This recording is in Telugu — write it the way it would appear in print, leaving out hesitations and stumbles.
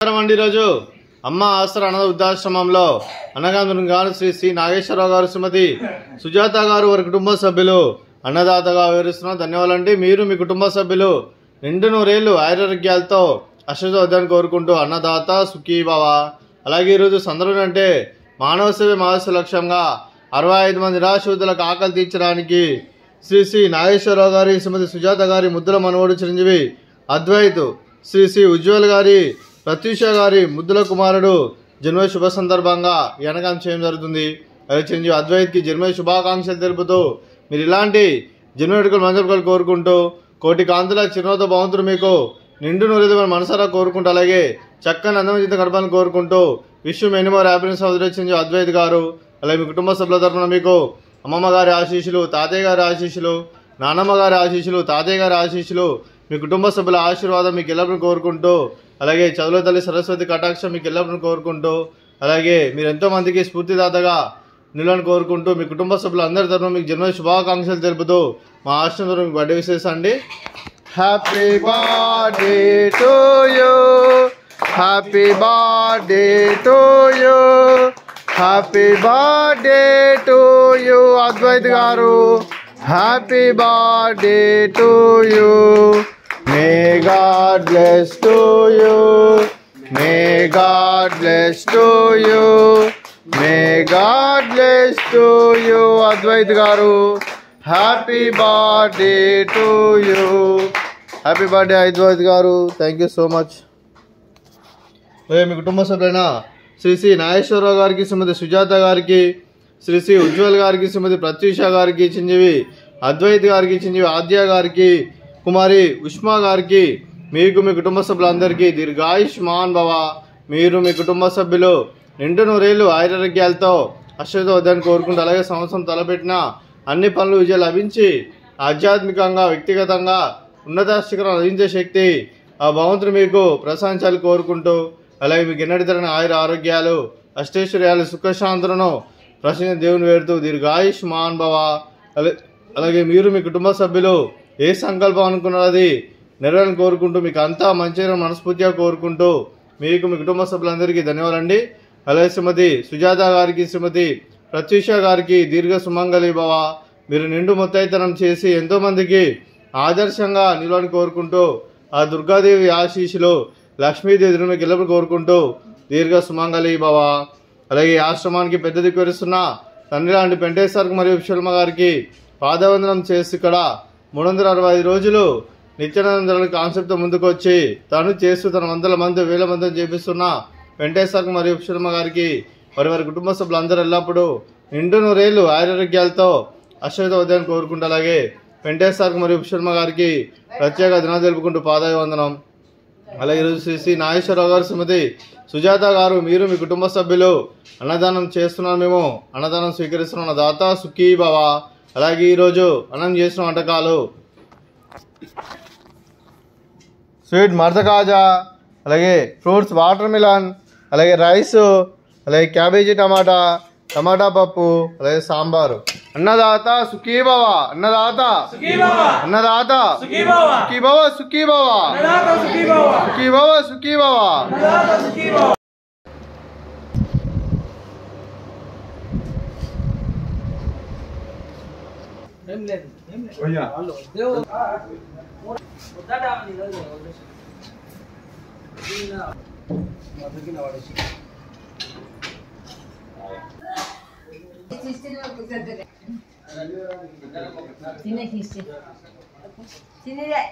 అండి రోజు అమ్మ ఆసరా అనాథ వృద్ధాశ్రమంలో అన్నగారు గారు శ్రీ సి నాగేశ్వరరావు గారు శ్రీమతి సుజాత గారు వారి కుటుంబ సభ్యులు అన్నదాతగా వివరిస్తున్నారు. ధన్యవాదాలండి. మీరు మీ కుటుంబ సభ్యులు నిండు నూరేళ్లు ఆరోగ్యాలతో అశ్వదాన్ని కోరుకుంటూ అన్నదాత సుఖీభవ. అలాగే ఈరోజు సందర్భం అంటే మానవ సేవ మహస్సు లక్ష్యంగా 65 మంది నిరాశ్రితులకు ఆకలి తీర్చడానికి శ్రీ సి నాగేశ్వరరావు గారి శ్రీమతి సుజాత గారి ముద్దుల మనవడు చిరంజీవి అద్వైత్ శ్రీ సి ఉజ్వల్ గారి ప్రత్యూష గారి ముద్దుల కుమారుడు జన్మ శుభ సందర్భంగా ఈ అన్నదానం చేయడం జరుగుతుంది. అదే చిరంజీవి అద్వైత్కి జన్మ శుభాకాంక్షలు తెలుపుతూ మీరు ఇలాంటి జన్మ వేడుకలు మంజూరు కోరుకుంటూ కోటి కాంతుల చిరునవ్వుతో భగవంతుడు మీకు నిండు నూరేళ్ళు మన మనసారా కోరుకుంటూ అలాగే చక్కని అందమైన జీవితం గడపాలని కోరుకుంటూ విశ్వ మెనీ మోర్ హ్యాపీనెస్ చిరంజీవి అద్వైత్ గారు అలాగే మీ కుటుంబ సభ్యుల తరఫున మీకు అమ్మమ్మ గారి ఆశీస్సులు, తాతయ్య గారి ఆశీస్సులు, నానమ్మ గారి ఆశీస్సులు, తాతయ్య గారి ఆశీస్సులు, మీ కుటుంబ సభ్యుల ఆశీర్వాదం మీకు ఎల్లప్పుడూ కోరుకుంటూ అలాగే చదువుల తల్లి సరస్వతి కటాక్షం మీకు ఎల్లప్పుడూ కోరుకుంటూ అలాగే మీరు ఎంతో మందికి స్ఫూర్తిదాతగా నిలని కోరుకుంటూ మీ కుటుంబ సభ్యులు అందరి తరఫున మీకు జన్మ శుభాకాంక్షలు తెలుపుతూ మా ఆశ్రమం మీకు బర్త్డే విషెస్ అండి. Happy birthday to you, happy birthday to you, happy birthday to you Advait గారు, happy birthday to you. May God bless to you, may God bless to you, may God bless to you Advait గారు, happy birthday to you. Happy birthday Advait గారు, థ్యాంక్ యూ సో మచ్. మీ కుటుంబ సభ్యులైన శ్రీ సి నాగేశ్వరరావు గారికి, శ్రీమతి సుజాత గారికి, శ్రీ సి ఉజ్వల్ గారికి, శ్రీమతి ప్రత్యూష గారికి, చిరంజీవి అద్వైత్ గారికి, చిరంజీవి ఆద్య గారికి, కుమారి ఉష్మా గారికి, మీకు మీ కుటుంబ సభ్యులందరికీ దీర్ఘాయుష్మాన్ భవ. మీరు మీ కుటుంబ సభ్యులు నిండు నూరేళ్లు ఆరోగ్యాలతో అశ్వతో వద్దని కోరుకుంటూ అలాగే సంవత్సరం తలపెట్టిన అన్ని పనులు విజయం లభించి ఆధ్యాత్మికంగా వ్యక్తిగతంగా ఉన్నత శిఖరం అందించే శక్తి ఆ భగవంతుడు మీకు ప్రశంసాలు కోరుకుంటూ అలాగే మీకు ఎన్నటితరని ఆరోగ్యాలు అష్టైశ్వర్యాలు సుఖశాంతులను ప్రశ్న దేవుని వేడుతూ దీర్ఘాయుష్మాన్ భవ. అలాగే మీరు మీ కుటుంబ సభ్యులు ఏ సంకల్పం అనుకున్నది అది నెరవేరాలని కోరుకుంటూ మీకు అంతా మంచిగా మనస్ఫూర్తిగా కోరుకుంటూ మీకు మీ కుటుంబ సభ్యులందరికీ ధన్యవాదాలండి. అలాగే శ్రీమతి సుజాత గారికి, శ్రీమతి ప్రత్యూష గారికి దీర్ఘ సుమంగళి భవ. మీరు నిండు ముత్తైతనం చేసి ఎంతోమందికి ఆదర్శంగా నిలవాలని కోరుకుంటూ ఆ దుర్గాదేవి ఆశీస్సులు లక్ష్మీదేవి మీకు ఎల్లప్పుడు కోరుకుంటూ దీర్ఘ సుమంగళి భవ. అలాగే ఆశ్రమానికి పెద్ద దిక్కు వరిస్తున్న తండ్రి లాంటి వెంకటేశ్వర మరియు విశ్వల్మ గారికి పాదవందనం చేసి ఇక్కడ 365 రోజులు నిత్యానంద కాన్సెప్ట్తో ముందుకు వచ్చి తను చేస్తూ తన వందల మంది వేల మందిని చేపిస్తున్న వెంకటేశ్వర మరియు విశ్వల్మ గారికి వారి కుటుంబ సభ్యులందరూ ఎల్లప్పుడూ నిండు నూరేళ్లు ఆరోగ్యాలతో అశ్వత ఉదయాన్ని కోరుకుంటూ అలాగే వెంకటేశ్వర మరియు విశ్వల్మ గారికి ప్రత్యేక దినాలు తెలుపుకుంటూ పాదాభివందనం. అలాగే ఈరోజు శ్రీ సి నాగేశ్వరరావు గారు, శ్రీమతి సుజాత గారు, మీరు మీ కుటుంబ సభ్యులు అన్నదానం చేస్తున్నాం, మేము అన్నదానం స్వీకరిస్తున్నాం. దాత సుఖీ భవ. అలాగే ఈరోజు అన్నం చేసిన వంటకాలు స్వీట్ మర్ద కాజా, అలాగే ఫ్రూట్స్ వాటర్ మిలన్, అలాగే రైస్, అలాగే క్యాబేజీ టమాటా పప్పు, అలాగే సాంబారు. అన్నదాత సుఖీభవ, అన్నదాత అన్నదాత సుఖీభవ, సుఖీభవ సుఖీభవ, సుఖీభవ. Sini deh,